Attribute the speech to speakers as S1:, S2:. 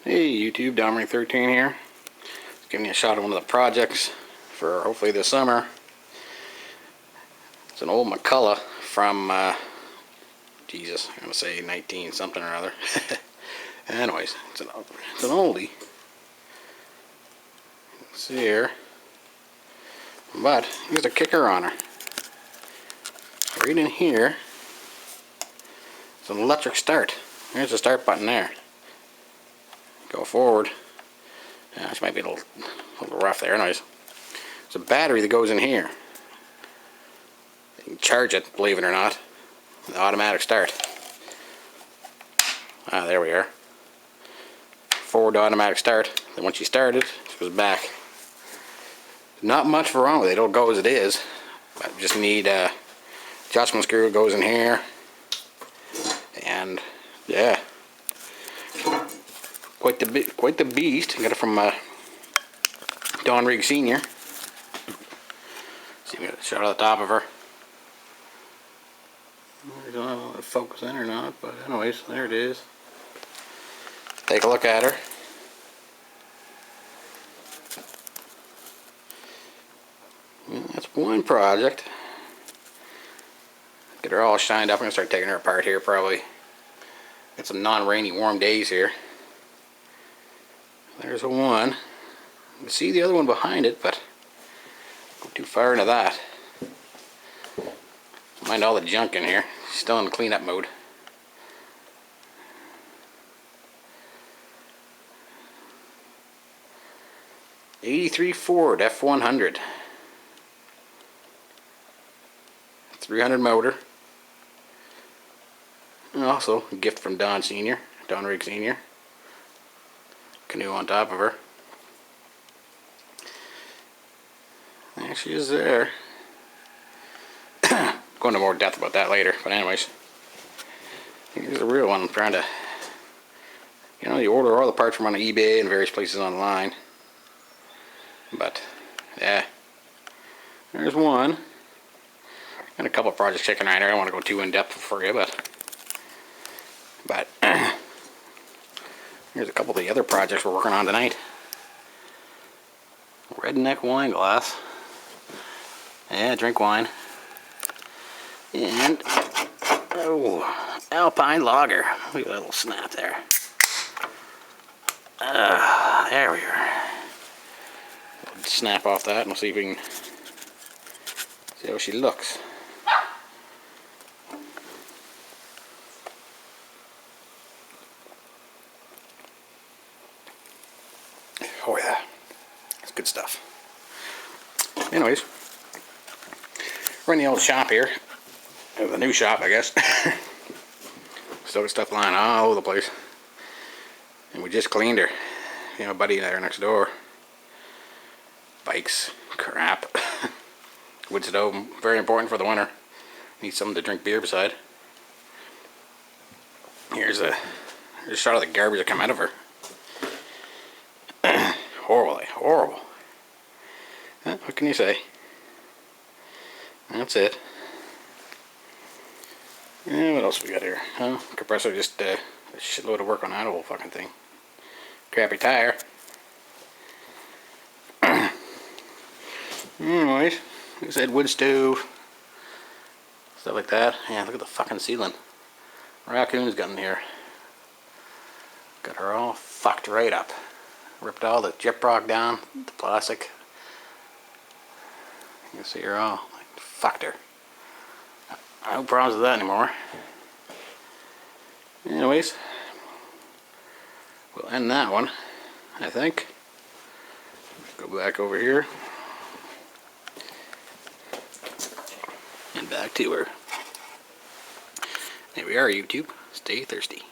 S1: Hey YouTube, Dominic13 here. Just giving you a shot of one of the projects for hopefully this summer. It's an old McCulloch from, Jesus, I'm going to say 19 something or other. Anyways, it's an oldie. Let's see here. But here's a kicker on her. Right in here, it's an electric start. There's the start button there. Go forward. This might be a little rough there. Anyways, there's a battery that goes in here. You can charge it, believe it or not. The automatic start. There we are. Forward to automatic start. Then once you start it, it goes back. Not much wrong with it. It'll go as it is. But just need adjustment screw goes in here. And yeah. Quite the beast. Got it from Don Rigg Sr. See if we got a shot of the top of her. I don't know if it'll focus in or not, but anyways, there it is. Take a look at her. Well, that's one project. Get her all shined up. I'm gonna start taking her apart here probably. Got some non-rainy warm days here. There's one. You can see the other one behind it, but go too far into that. Mind all the junk in here. Still in cleanup mode. '83 Ford F100. 300 motor. And also a gift from Don Sr., Don Rigg Sr. Canoe on top of her. There she is there. Go into more depth about that later, but anyways. Here's the real one. I'm trying to, you order all the parts from on eBay and various places online. But, yeah. There's one. Got a couple of projects checking right here. I don't want to go too in depth for you, but here's a couple of the other projects we're working on tonight. Redneck wine glass. Yeah, drink wine. And, Alpine lager. Look at that little snap there. There we are. We'll snap off that and we'll see if we can see how she looks. Oh yeah, it's good stuff. Anyways, we're in the old shop here. The new shop, I guess. Still got stuff lying all over the place. And we just cleaned her. Buddy there next door. Bikes, crap. Wood stove, very important for the winter. Need something to drink beer beside. Here's a shot of the garbage that came out of her. Horrible. What can you say? That's it. Yeah, what else we got here? Compressor, just a shitload of work on that whole fucking thing. Crappy tire. Anyways, like I said, wood stove. Stuff like that. Yeah, look at the fucking ceiling. Raccoons got in here. Got her all fucked right up. Ripped all the gyprock down, the plastic. You can see her all, fucked her. No problems with that anymore. Anyways, we'll end that one, I think. Go back over here. And back to her. There we are, YouTube. Stay thirsty.